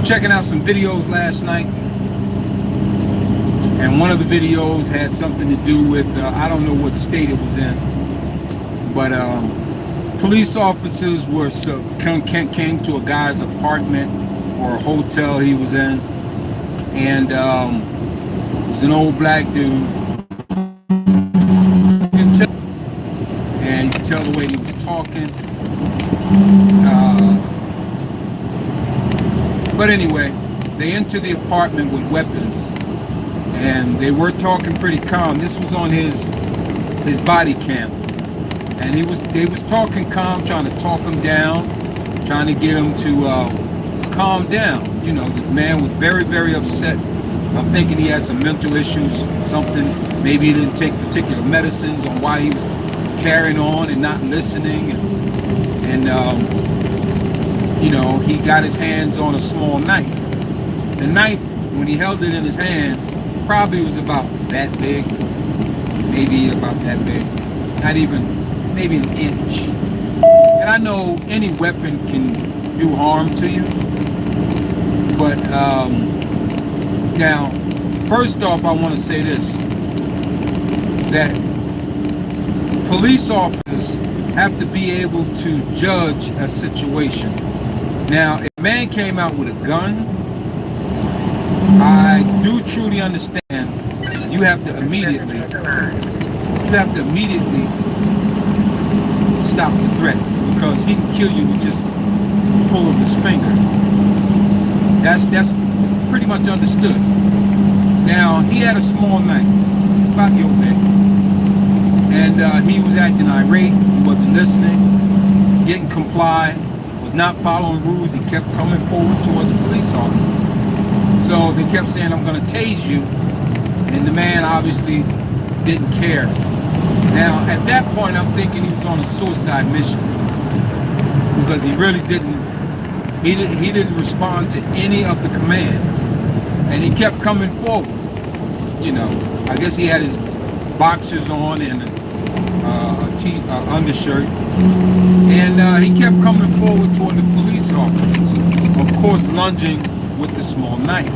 checking out some videos last night, and one of the videos had something to do with, I don't know what state it was in, but police officers came to a guy's apartment or a hotel he was in, and it was an old black dude. And you can tell the way he was talking. But anyway, they entered the apartment with weapons, and they were talking pretty calm. This was on his body cam, and they was talking calm, trying to talk him down, trying to get him to calm down. You know, the man was very, very upset. I'm thinking he had some mental issues, something. Maybe he didn't take particular medicines on why he was carrying on and not listening, and you know, he got his hands on a small knife. The knife, when he held it in his hand, probably was about that big, maybe about that big, not even, maybe an inch. And I know any weapon can do harm to you, but now, first off, I want to say this, that police officers have to be able to judge a situation. Now, if a man came out with a gun, I do truly understand you have to immediately stop the threat, because he can kill you with just a pull of his finger. That's pretty much understood. Now, he had a small knife, about your big, and he was acting irate. He wasn't listening, didn't comply, was not following rules. He kept coming forward toward the police officers. So they kept saying, "I'm going to tase you," and the man obviously didn't care. Now, at that point, I'm thinking he was on a suicide mission, because he really didn't. He didn't respond to any of the commands, and he kept coming forward. You know, I guess he had his boxers on and undershirt, and he kept coming forward toward the police officers, of course lunging with the small knife.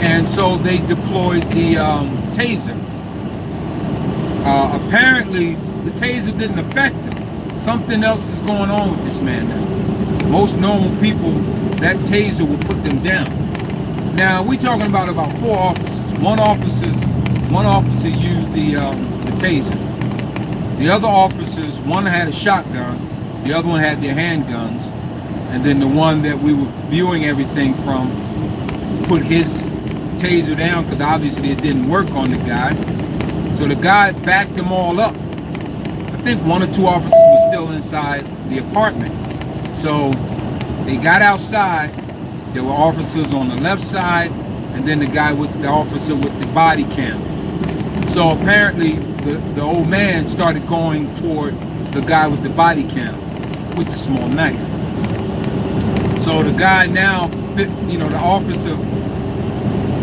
And so they deployed the taser. Apparently the taser didn't affect him. Something else is going on with this man now. Most normal people, that taser will put them down. Now we're talking about 4 officers. One officer used the taser. The other officers, one had a shotgun, the other one had their handguns, and then the one that we were viewing everything from put his taser down, because obviously it didn't work on the guy. So the guy backed them all up. I think 1 or 2 officers were still inside the apartment. So they got outside. There were officers on the left side, and then the officer with the body cam. So apparently the old man started going toward the guy with the body cam with the small knife. So the guy now, you know, the officer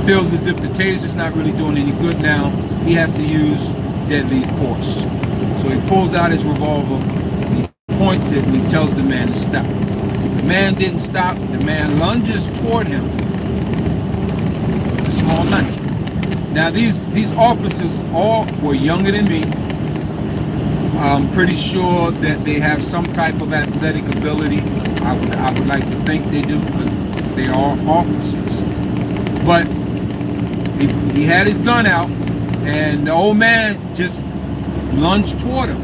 feels as if the taser's not really doing any good now. He has to use deadly force. So he pulls out his revolver, he points it, and he tells the man to stop. The man didn't stop. The man lunges toward him with a small knife. Now these officers all were younger than me. I'm pretty sure that they have some type of athletic ability. I would like to think they do, because they are officers. But he had his gun out, and the old man just lunged toward him.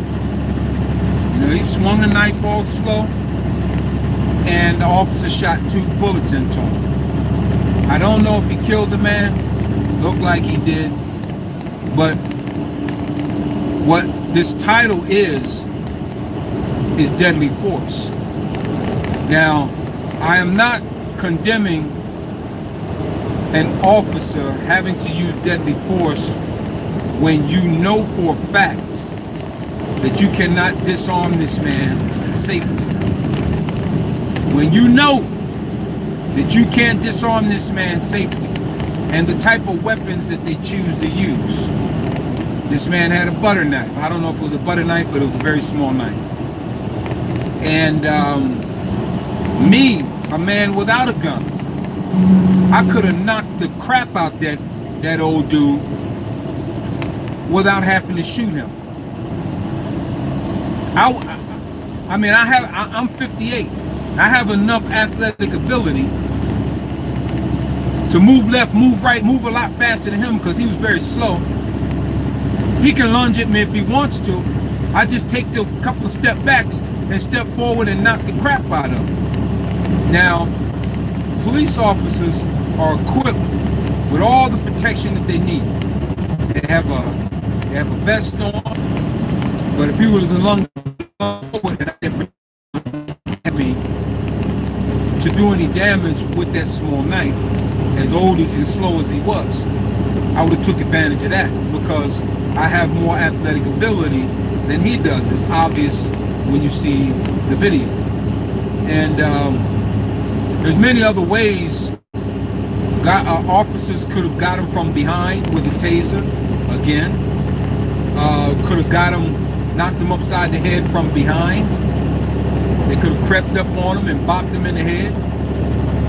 You know, he swung the knife all slow, and the officer shot 2 bullets into him. I don't know if he killed the man. Looked like he did. But what this title is deadly force. Now, I am not condemning an officer having to use deadly force when you know for a fact that you cannot disarm this man safely. When you know that you can't disarm this man safely, and the type of weapons that they choose to use. This man had a butter knife. I don't know if it was a butter knife, but it was a very small knife. And me, a man without a gun, I could have knocked the crap out that old dude without having to shoot him. I mean, I'm 58. I have enough athletic ability to move left, move right, move a lot faster than him because he was very slow. He can lunge at me if he wants to. I just take the couple of step backs and step forward and knock the crap out of him. Now, police officers are equipped with all the protection that they need. They have a vest on, but if he was to lunge forward and I didn't me to do any damage with that small knife, as old as and slow as he was, I would have took advantage of that because I have more athletic ability than he does. It's obvious when you see the video. And there's many other ways officers could have got him from behind with a taser. Again, could have got him, knocked him upside the head from behind. They could have crept up on him and bopped him in the head.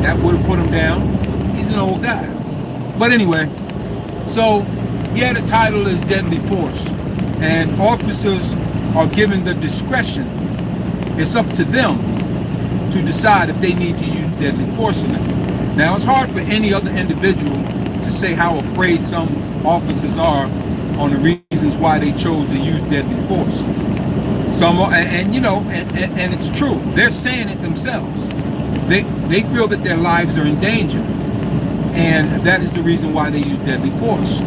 That would have put him down. He's an old guy. But anyway, so yeah, the title is Deadly Force. And officers are given the discretion. It's up to them to decide if they need to use deadly force or not. Now, it's hard for any other individual to say how afraid some officers are on the reasons why they chose to use deadly force. Some, and you know, and it's true. They're saying it themselves. They feel that their lives are in danger, and that is the reason why they use deadly force.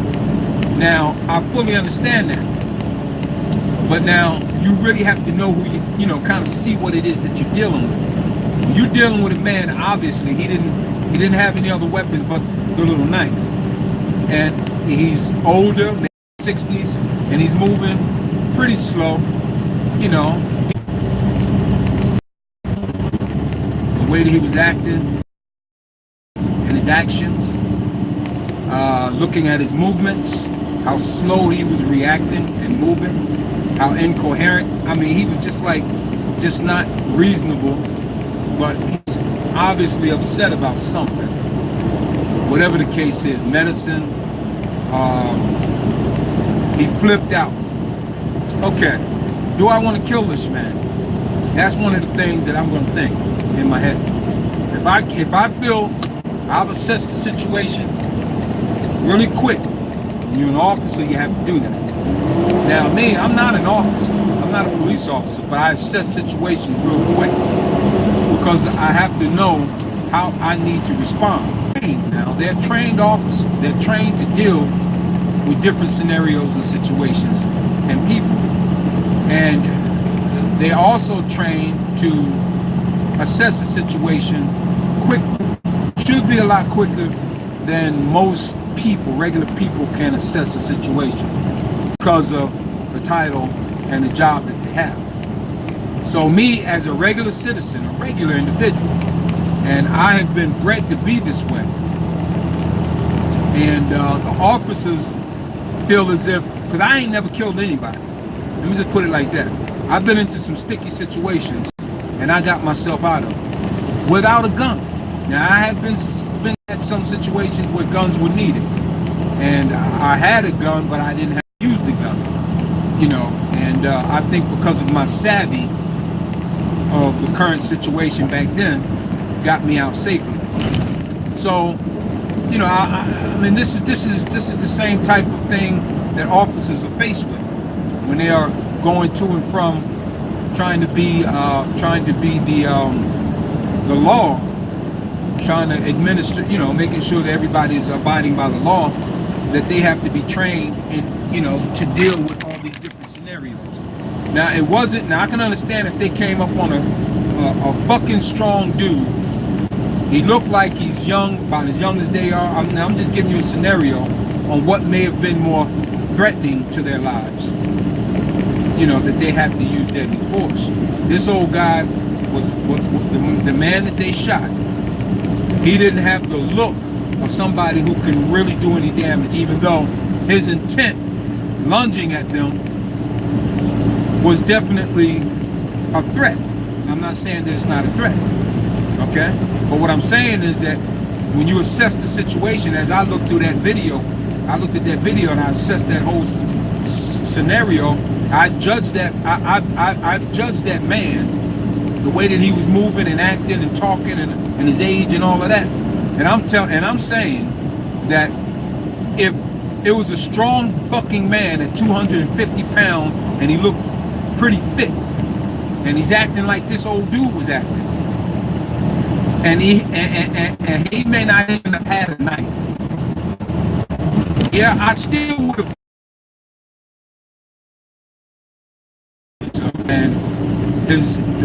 Now, I fully understand that, but now you really have to know who you know, kind of see what it is that you're dealing with. When you're dealing with a man, obviously he didn't have any other weapons but the little knife, and he's older, maybe 60s, and he's moving pretty slow. You know, the way that he was acting and his actions, looking at his movements, how slow he was reacting and moving, how incoherent. I mean, he was just not reasonable, but he's obviously upset about something. Whatever the case is, medicine, he flipped out. Okay. Do I want to kill this man? That's one of the things that I'm going to think in my head. If I feel I've assessed the situation really quick, when you're an officer, you have to do that. Now, me, I'm not an officer. I'm not a police officer, but I assess situations real quick because I have to know how I need to respond. Now, they're trained officers. They're trained to deal with different scenarios and situations and people. And they also train to assess a situation quickly. Should be a lot quicker than most people, regular people, can assess a situation because of the title and the job that they have. So me, as a regular citizen, a regular individual, and I have been bred to be this way, and the officers feel as if, because I ain't never killed anybody. Let me just put it like that. I've been into some sticky situations, and I got myself out of them without a gun. Now, I have been at some situations where guns were needed, and I had a gun, but I didn't have to use the gun, you know. And I think because of my savvy of the current situation back then, got me out safely. So, you know, I mean, this is the same type of thing that officers are faced with when they are going to and from trying to be the law, trying to administer, you know, making sure that everybody's abiding by the law, that they have to be trained in, you know, to deal with all these different scenarios. Now, it wasn't, now I can understand if they came up on a bucking strong dude. He looked like he's young, about as young as they are. I'm just giving you a scenario on what may have been more threatening to their lives, you know, that they have to use deadly force. This old guy was the man that they shot. He didn't have the look of somebody who can really do any damage, even though his intent, lunging at them, was definitely a threat. I'm not saying that it's not a threat, okay? But what I'm saying is that when you assess the situation, as I looked through that video, I looked at that video and I assessed that whole scenario. I judged that I judged that man, the way that he was moving and acting and talking and his age and all of that. And I'm saying that if it was a strong bucking man at 250 pounds and he looked pretty fit and he's acting like this old dude was acting, and he may not even have had a knife, yeah, I still would have. And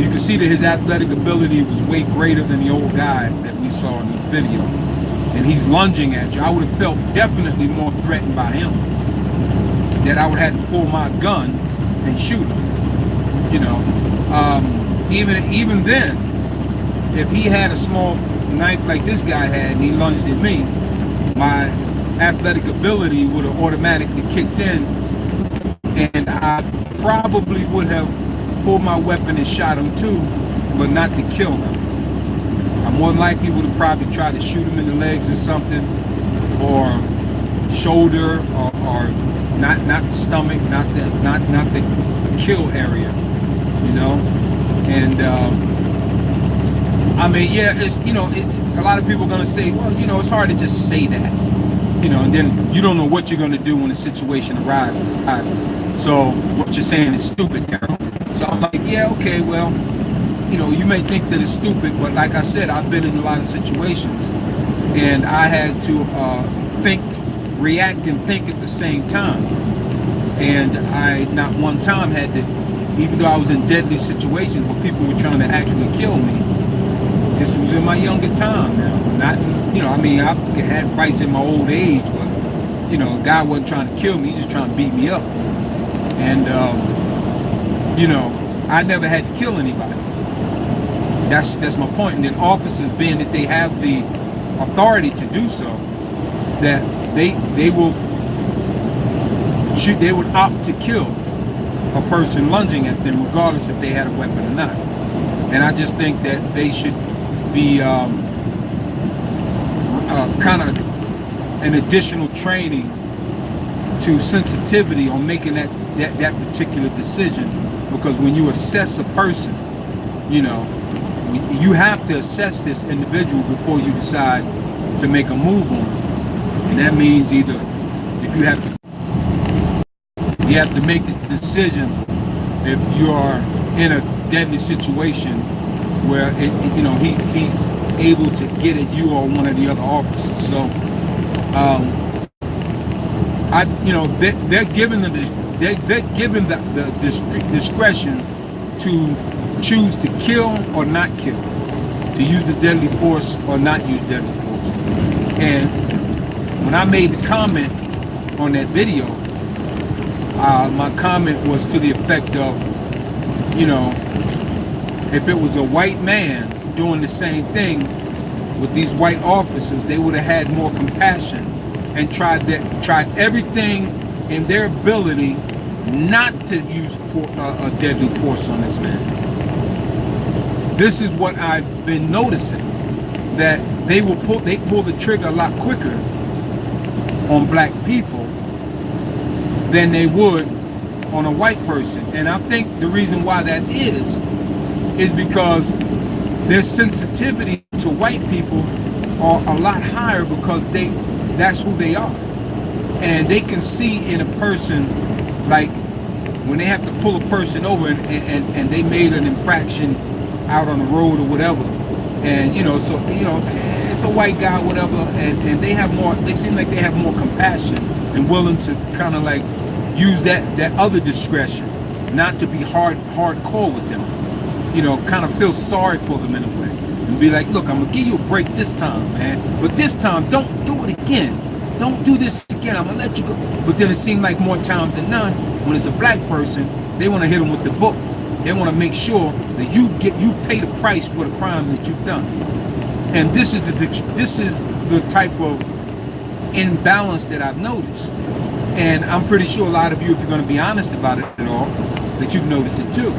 you can see that his athletic ability was way greater than the old guy that we saw in the video. And he's lunging at you. I would have felt definitely more threatened by him. That I would have to pull my gun and shoot him. You know, even then, if he had a small knife like this guy had and he lunged at me, my athletic ability would have automatically kicked in, and I probably would have pulled my weapon and shot him too, but not to kill him. I more than likely would have probably tried to shoot him in the legs or something, or shoulder, or not the stomach, not the kill area, you know. And I mean, yeah, it's, you know, a lot of people are gonna say, well, you know, it's hard to just say that, you know, and then you don't know what you're gonna do when a situation arises. So what you're saying is stupid, Daryl. So I'm like, yeah, okay, well, you know, you may think that it's stupid, but like I said, I've been in a lot of situations, and I had to think, react, and think at the same time. And I not one time had to, even though I was in deadly situations where people were trying to actually kill me. This was in my younger time now. Not, you know, I mean, I've had fights in my old age, but, you know, a guy wasn't trying to kill me, he was just trying to beat me up. And, you know, I never had to kill anybody. That's my point. And then officers, being that they have the authority to do so, that they would opt to kill a person lunging at them, regardless if they had a weapon or not. And I just think that they should be kind of an additional training to sensitivity on making that particular decision, because when you assess a person, you know, you have to assess this individual before you decide to make a move on them. And that means either if you have to make the decision if you are in a deadly situation where you know he's able to get at you or one of the other officers. So you know, they're given the discretion to choose to kill or not kill, to use the deadly force or not use deadly force. And when I made the comment on that video, my comment was to the effect of, you know, if it was a white man doing the same thing with these white officers, they would have had more compassion and tried everything in their ability not to use a deadly force on this man. This is what I've been noticing, that they pull the trigger a lot quicker on black people than they would on a white person. And I think the reason why that is because their sensitivity to white people are a lot higher, because that's who they are. And they can see in a person, like when they have to pull a person over and they made an infraction out on the road or whatever, and you know, so you know, it's a white guy, whatever, and they seem like they have more compassion and willing to kind of like use that other discretion, not to be hardcore with them, you know, kind of feel sorry for them in a way, and be like, look, I'm gonna give you a break this time, man, but this time don't do it again. Don't do this again. I'm gonna let you go. But then it seemed like more times than none, when it's a black person, they want to hit them with the book. They want to make sure that you pay the price for the crime that you've done. And this is the type of imbalance that I've noticed. And I'm pretty sure a lot of you, if you're going to be honest about it at all, that you've noticed it too.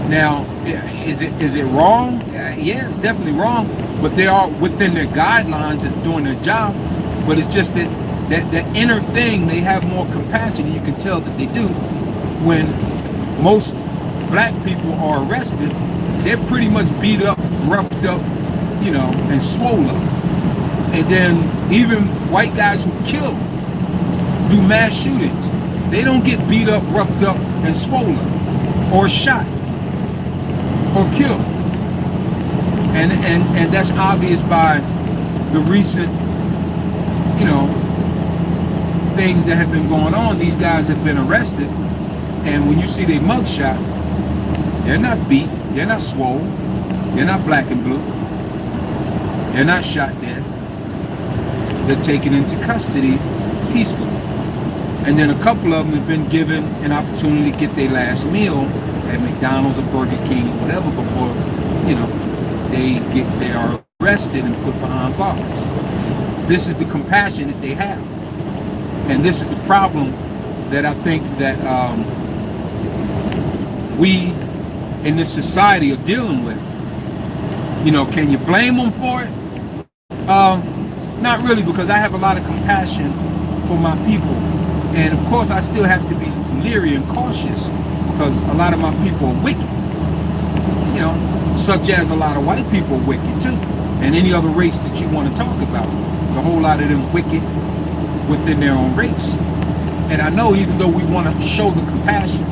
Now, is it wrong? Yeah, it's definitely wrong. But they are within their guidelines, just doing their job. But it's just that inner thing, they have more compassion, and you can tell that they do. When most black people are arrested, they're pretty much beat up, roughed up, and swollen up. And then even white guys who kill, do mass shootings, they don't get beat up, roughed up, and swollen, or shot, or killed. And that's obvious by the recent, things that have been going on. These guys have been arrested, and when you see their mugshot, they're not beat, they're not swole, they're not black and blue, they're not shot dead. They're taken into custody peacefully. And then a couple of them have been given an opportunity to get their last meal at McDonald's or Burger King or whatever before, they are arrested and put behind bars. This is the compassion that they have. And this is the problem that I think that we in this society are dealing with. Can you blame them for it? Not really, because I have a lot of compassion for my people. And of course I still have to be leery and cautious because a lot of my people are wicked. Such as a lot of white people are wicked too. And any other race that you want to talk about. There's a whole lot of them wicked within their own race. And I know, even though we want to show the compassion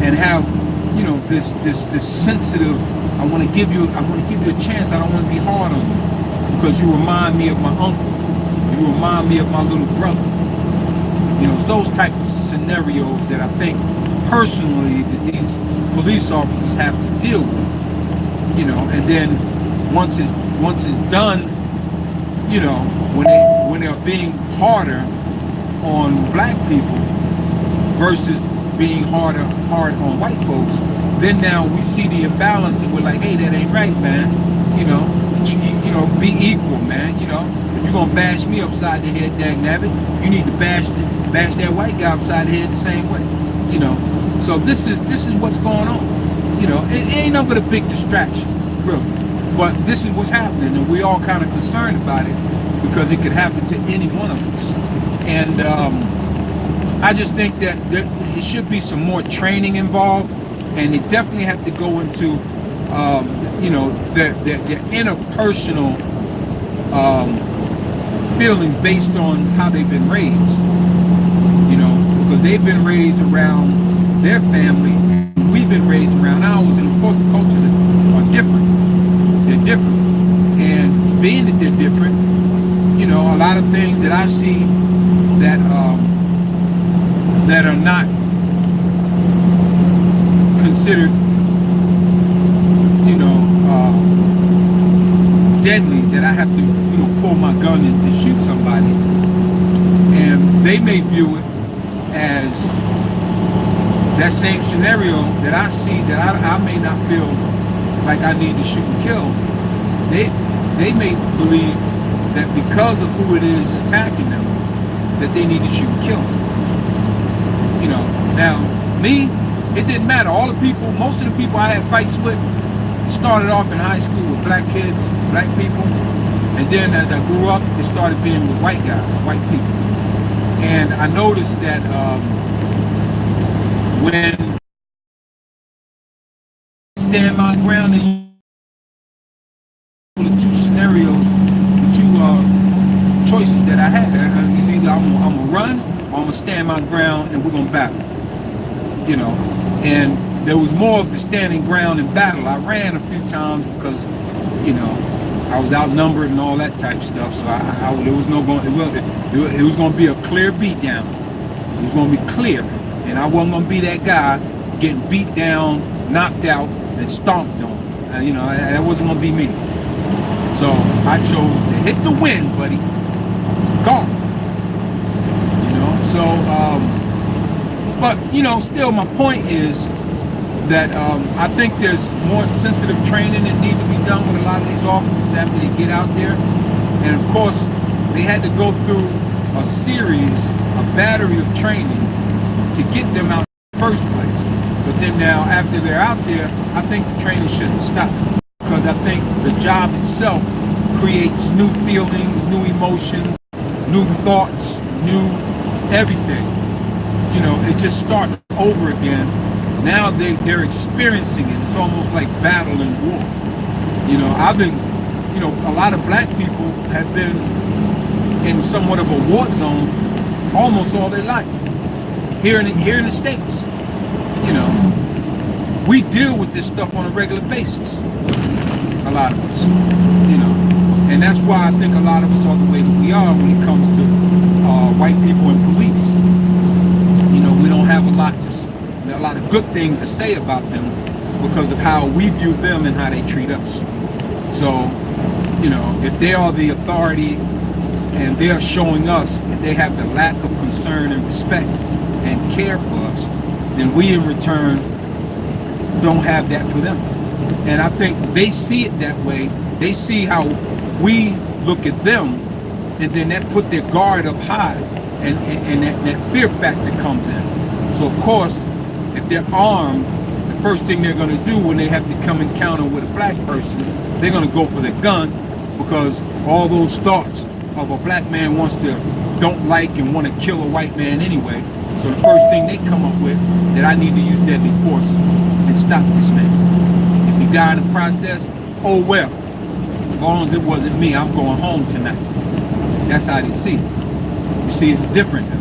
and have, this sensitive, I want to give you a chance. I don't want to be hard on you because you remind me of my uncle. You remind me of my little brother. It's those type of scenarios that I think personally that these police officers have to deal with. And then once it's done, when they're being harder on black people versus being hard on white folks, then now we see the imbalance and we're like, hey, that ain't right, man. Be equal, man. If you're gonna bash me upside the head, dagnabbit, you need to bash that white guy upside the head the same way. So this is what's going on. It ain't nothing but a big distraction, really. But this is what's happening, and we all kind of concerned about it because it could happen to any one of us. And I just think that there should be some more training involved, and they definitely have to go into their interpersonal feelings based on how they've been raised. Because they've been raised around their family, and we've been raised around ours, and of course the cultures are different. They're different, and being that they're different, a lot of things that I see that that are not considered, deadly, that I have to, pull my gun and shoot somebody, and they may view it as that same scenario that I see that I may not feel like I need to shoot and kill. They may believe that because of who it is attacking them, that they need to shoot and kill them. Now me, it didn't matter. Most of the people I had fights with started off in high school with black kids, black people, and then as I grew up, it started being with white guys, white people. And I noticed that when I stand my ground in the two scenarios, the two choices that I had, it's either I'm gonna run or I'm gonna stand my ground and we're gonna battle. And there was more of the standing ground and battle. I ran a few times because, I was outnumbered and all that type of stuff. So it was going to be a clear beatdown. It was going to be clear, and I wasn't going to be that guy getting beat down, knocked out, and stomped on. That wasn't going to be me. So I chose to hit the wind, buddy. Gone. But still, my point is that I think there's more sensitive training that needs to be done with a lot of these officers after they get out there. And of course, they had to go through a battery of training to get them out in the first place. But then then now after they're out there, I think the training shouldn't stop, because I think the job itself creates new feelings, new emotions, new thoughts, new everything. You know, it just starts over again. Now they're experiencing it. It's almost like battle and war. You know, I've been, you know, a lot of black people have been in somewhat of a war zone almost all their life. Here in the States, you know, we deal with this stuff on a regular basis. A lot of us, you know, and that's why I think a lot of us are the way that we are when it comes to white people and police. You know, we don't have a lot of good things to say about them because of how we view them and how they treat us. So, you know, if they are the authority and they're showing us that they have the lack of concern and respect and care for us, then we in return don't have that for them. And I think they see it that way. They see how we look at them, and then that put their guard up high, and that fear factor comes in. So of course, if they're armed, the first thing they're going to do when they have to come encounter with a black person, they're going to go for their gun, because all those thoughts of a black man don't like and want to kill a white man anyway. So the first thing they come up with, that I need to use deadly force and stop this man. If he died in the process, oh well. As long as it wasn't me, I'm going home tonight. That's how they see it. You see, it's different now.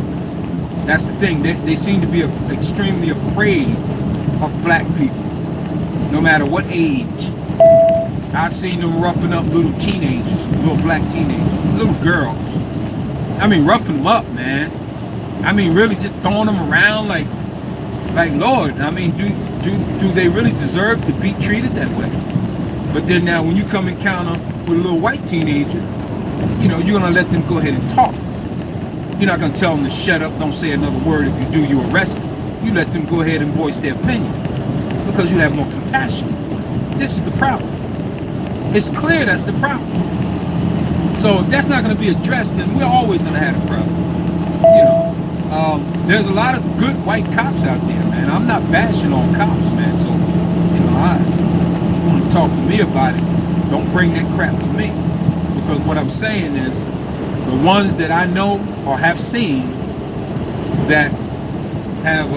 That's the thing. They seem to be extremely afraid of black people, no matter what age. I've seen them roughing up little teenagers, little black teenagers, little girls. I mean, roughing them up, man. I mean, really just throwing them around like Lord. I mean, do they really deserve to be treated that way? But then now when you come encounter with a little white teenager, you know, you're going to let them go ahead and talk. You're not going to tell them to shut up, don't say another word. If you do, you're arrested. You let them go ahead and voice their opinion because you have more compassion. This is the problem. It's clear that's the problem. So if that's not going to be addressed, then we're always going to have a problem. You know, there's a lot of good white cops out there, man. I'm not bashing on cops, man. So, you know, want to talk to me about it, don't bring that crap to me, because what I'm saying is the ones that I know or have seen that have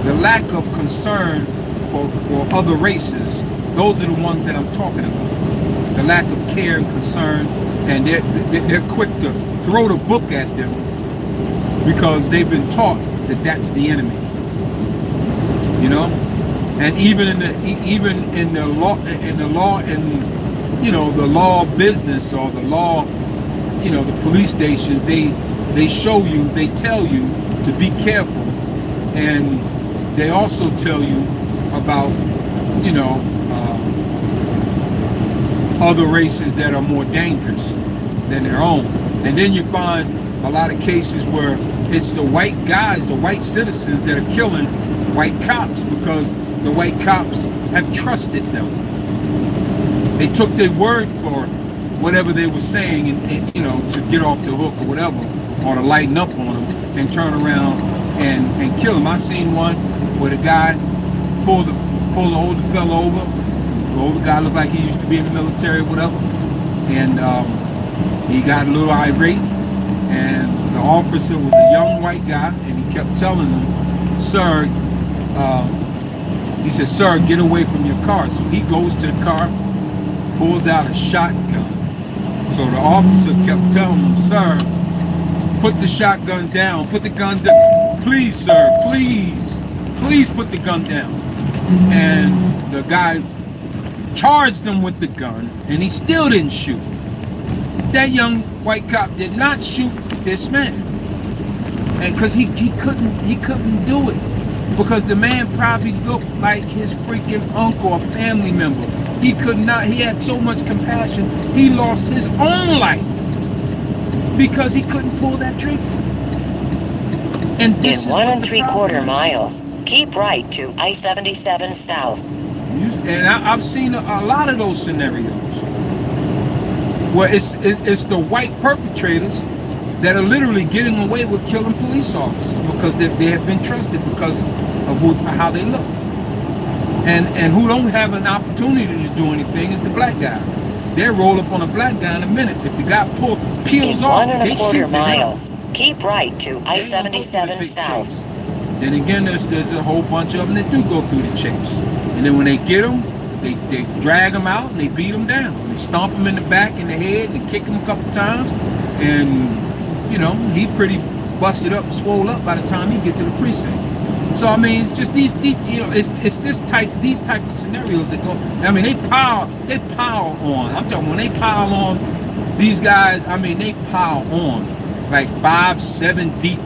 the lack of concern for other races, those are the ones that I'm talking about. The lack of care and concern, and they're quick to throw the book at them because they've been taught that that's the enemy. You know, and even in the law business, or the law, you know, the police stations, they show you, they tell you to be careful, and they also tell you about, you know, other races that are more dangerous than their own. And then you find a lot of cases where it's the white guys, the white citizens, that are killing white cops because the white cops have trusted them. They took their word for whatever they were saying, and you know, to get off the hook or whatever, or to lighten up on them and turn around and kill them. I seen one where the guy pulled the older fellow over. The older guy looked like he used to be in the military or whatever, and he got a little irate, and the officer was a young white guy, and he kept telling him, "Sir," he said, "Sir, get away from your car." So he goes to the car, pulls out a shotgun. So the officer kept telling him, "Sir, put the shotgun down, put the gun down. Please, sir, please put the gun down." And the guy charged him with the gun, and he still didn't shoot. That young white cop did not shoot this man, and because he couldn't do it, because the man probably looked like his freaking uncle or family member. He could not. He had so much compassion. He lost his own life because he couldn't pull that trigger. And this in 1 3/4 miles, keep right to I-77 South. And I've seen a lot of those scenarios where it's the white perpetrators that are literally getting away with killing police officers because they have been trusted because of how they look. And who don't have an opportunity to do anything is the black guy. They'll roll up on a black guy in a minute. If the guy peels In off, 1 they shoot 1/4 miles, keep right to They ain't gonna go through the I-77 big South. chase. Then again, there's a whole bunch of them that do go through the chase. And then when they get them, they drag them out and they beat them down. They stomp them in the back, in the head, and kick him a couple times. And, you know, he pretty busted up, swole up by the time he get to the precinct. So I mean, it's just these you know, it's these type of scenarios that go. I mean, they pile on. I'm talking when they pile on these guys. I mean, they pile on like 5, 7 deep,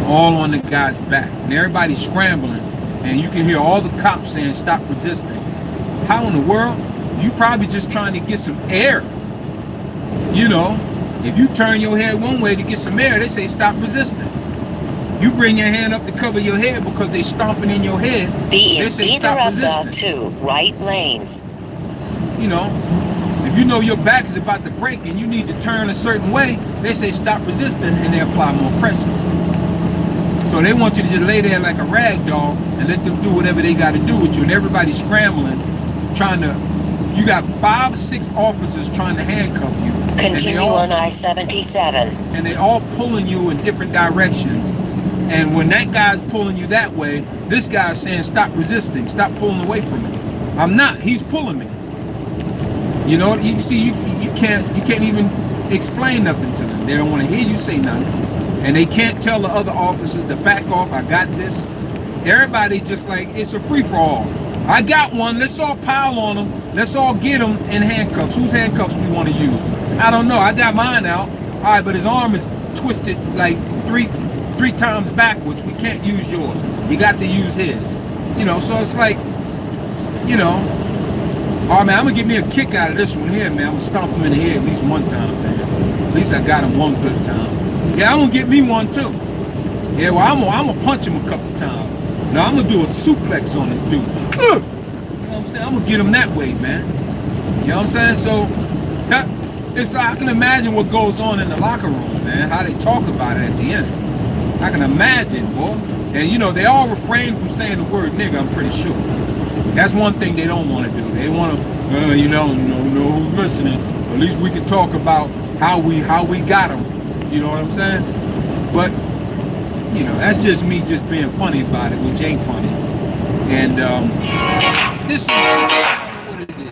all on the guy's back, and everybody's scrambling, and you can hear all the cops saying, "Stop resisting." How in the world? You probably just trying to get some air. You know, if you turn your head one way to get some air, they say, "Stop resisting." You bring your hand up to cover your head because they stomping in your head. Be They in say either stop of the resisting. 2 right lanes. You know, if you know your back is about to break and you need to turn a certain way, they say stop resisting and they apply more pressure. So they want you to just lay there like a rag doll and let them do whatever they got to do with you. And everybody's scrambling, trying to. You got 5 or 6 officers trying to handcuff you. Continue on I-77. And they all pulling you in different directions. And when that guy's pulling you that way, this guy's saying, "Stop resisting, stop pulling away from me." I'm not. He's pulling me. You know, you see, you can't even explain nothing to them. They don't want to hear you say nothing, and they can't tell the other officers to back off. I got this. Everybody just like it's a free for all. I got one. Let's all pile on them. Let's all get him in handcuffs. Whose handcuffs we want to use? I don't know. I got mine out. All right, but his arm is twisted like three times backwards. We can't use yours. You got to use his. You know, so it's like, you know, oh man, I'm gonna get me a kick out of this one here, man. I'm gonna stomp him in the head at least one time, man. At least I got him one good time. Yeah, I'm gonna get me one too. Yeah, well, I'm gonna punch him a couple times. Now I'm gonna do a suplex on this dude. You know what I'm saying? I'm gonna get him that way, man. You know what I'm saying? So I can imagine what goes on in the locker room, man. How they talk about it at the end. I can imagine, boy. And you know, they all refrain from saying the word nigga, I'm pretty sure. That's one thing they don't want to do. They want to, you know who's listening. At least we can talk about how we got them. You know what I'm saying? But, you know, that's just me just being funny about it, which ain't funny. And this is what it is.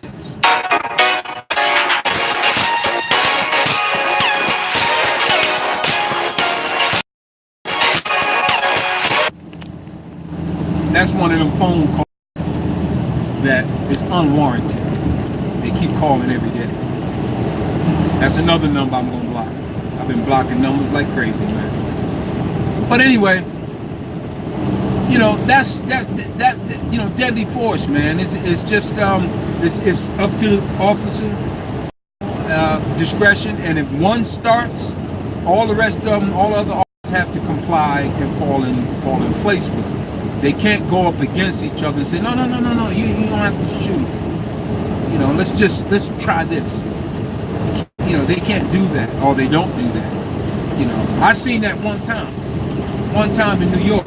That's one of them phone calls that is unwarranted. They keep calling every day. That's another number I'm gonna block. I've been blocking numbers like crazy, man. But anyway, you know, that's you know, deadly force, man. It's just it's up to the officer discretion, and if one starts, all the rest of them, all other officers have to comply and fall in place with it. They can't go up against each other and say, no, you don't have to shoot. You know, let's try this. You know, they can't do that, or they don't do that. You know, I seen that one time in New York,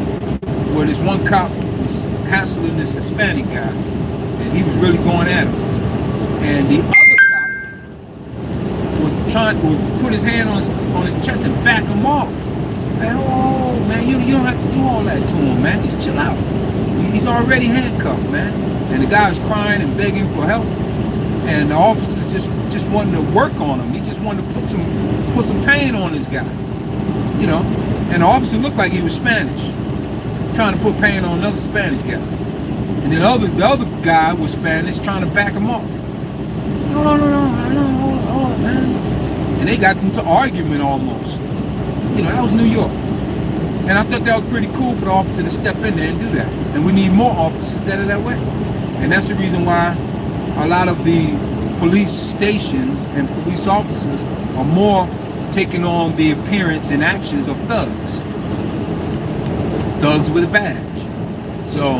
where this one cop was hassling this Hispanic guy, and he was really going at him. And the other cop was trying to put his hand on his chest and back him off. Man, oh man, you don't have to do all that to him, man. Just chill out. He's already handcuffed, man. And the guy was crying and begging for help. And the officer just wanted to work on him. He just wanted to put some pain on this guy. You know? And the officer looked like he was Spanish, trying to put pain on another Spanish guy. And then the other guy was Spanish, trying to back him off. No, hold on, man. And they got into argument almost. You know, that was New York. And I thought that was pretty cool for the officer to step in there and do that. And we need more officers that are that way. And that's the reason why a lot of the police stations and police officers are more taking on the appearance and actions of thugs. Thugs with a badge. So,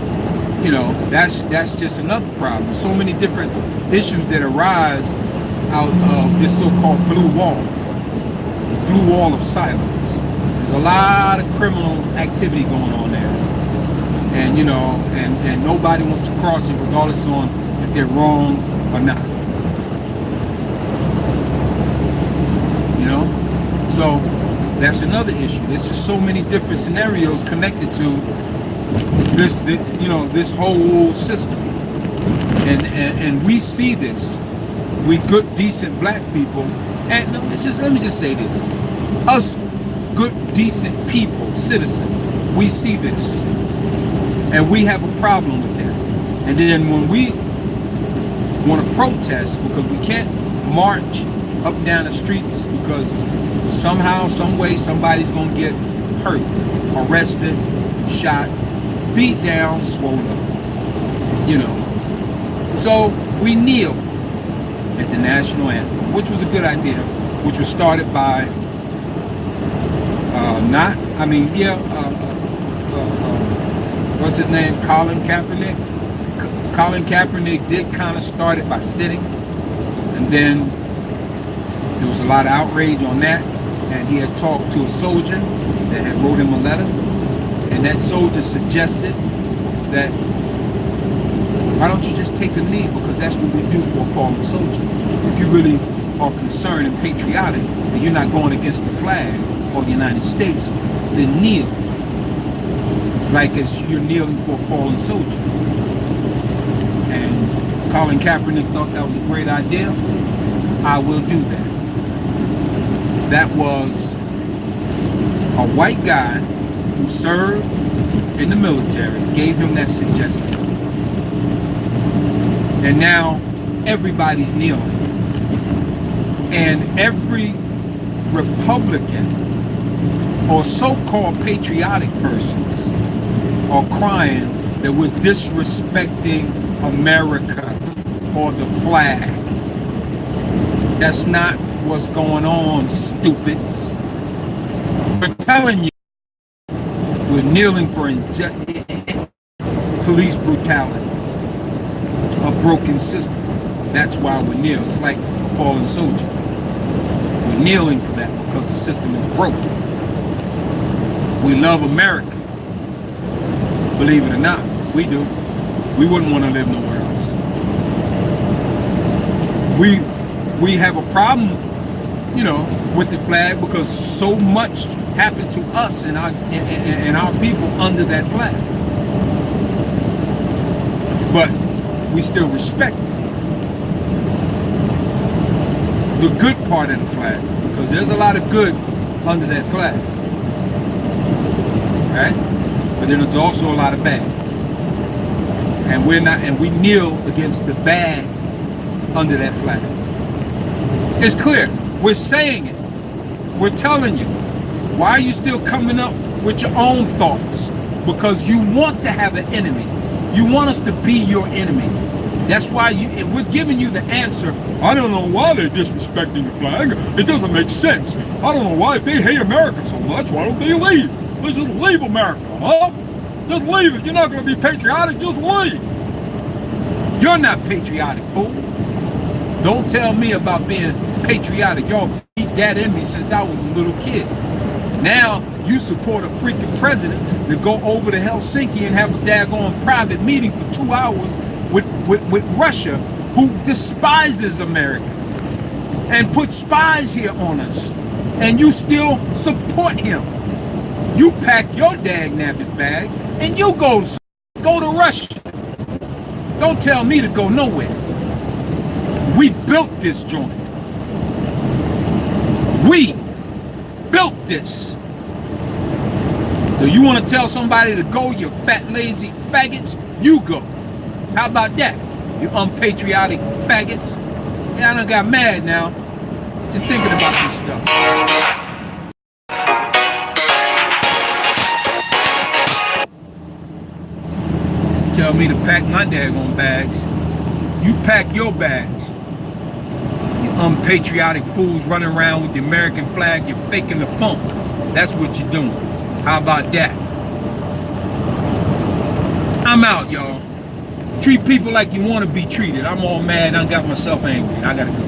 you know, that's just another problem. So many different issues that arise out of this so-called blue wall. blue wall of silence. There's a lot of criminal activity going on there. And, you know, and nobody wants to cross it regardless on if they're wrong or not. You know? So that's another issue. There's just so many different scenarios connected to this whole system. And we see this. We good, decent black people. And let me just say this. Us good, decent people, citizens, we see this. And we have a problem with that. And then when we want to protest, because we can't march up and down the streets because somehow, some way, somebody's going to get hurt, arrested, shot, beat down, swollen up. You know. So we kneel at the national anthem, which was a good idea, which was started by what's his name? Colin Kaepernick. Colin Kaepernick did kind of start it by sitting, and then there was a lot of outrage on that, and he had talked to a soldier that had wrote him a letter, and that soldier suggested that, why don't you just take a knee, because that's what we do for a fallen soldier. If you really are concerned and patriotic, and you're not going against the flag or the United States, then kneel. Like as you're kneeling for a fallen soldier. And Colin Kaepernick thought that was a great idea. I will do that. That was a white guy who served in the military, gave him that suggestion. And now everybody's kneeling. And every Republican or so-called patriotic persons are crying that we're disrespecting America or the flag. That's not what's going on, stupids. We're telling you, we're kneeling for police brutality, a broken system. That's why we kneel. It's like a fallen soldier. We're kneeling for that because the system is broken. We love America. Believe it or not, we do. We wouldn't want to live nowhere else. We have a problem, you know, with the flag because so much happened to us and our people under that flag. But we still respect it. The good part of the flag, because there's a lot of good under that flag. Right? But then there's also a lot of bad. And we kneel against the bad under that flag. It's clear. We're saying it. We're telling you. Why are you still coming up with your own thoughts? Because you want to have an enemy. You want us to be your enemy. That's why and we're giving you the answer. I don't know why they're disrespecting the flag. It doesn't make sense. I don't know why. If they hate America so much, why don't they leave? Let's just leave America, huh? Just leave it. You're not going to be patriotic. Just leave. You're not patriotic, fool. Don't tell me about being patriotic. Y'all beat that in me since I was a little kid. Now you support a freaking president to go over to Helsinki and have a daggone private meeting for 2 hours with Russia, who despises America and put spies here on us. And you still support him. You pack your dag-nabbit bags and you go to Russia. Don't tell me to go nowhere. We built this joint. We built this. So you want to tell somebody to go, you fat, lazy faggots? You go. How about that? You unpatriotic faggots? Yeah, I done got mad now. Just thinking about this stuff. Tell me to pack my daggone bags. You pack your bags. You unpatriotic fools running around with the American flag. You're faking the funk. That's what you're doing. How about that? I'm out, y'all. Treat people like you want to be treated. I'm all mad. I got myself angry. I gotta go.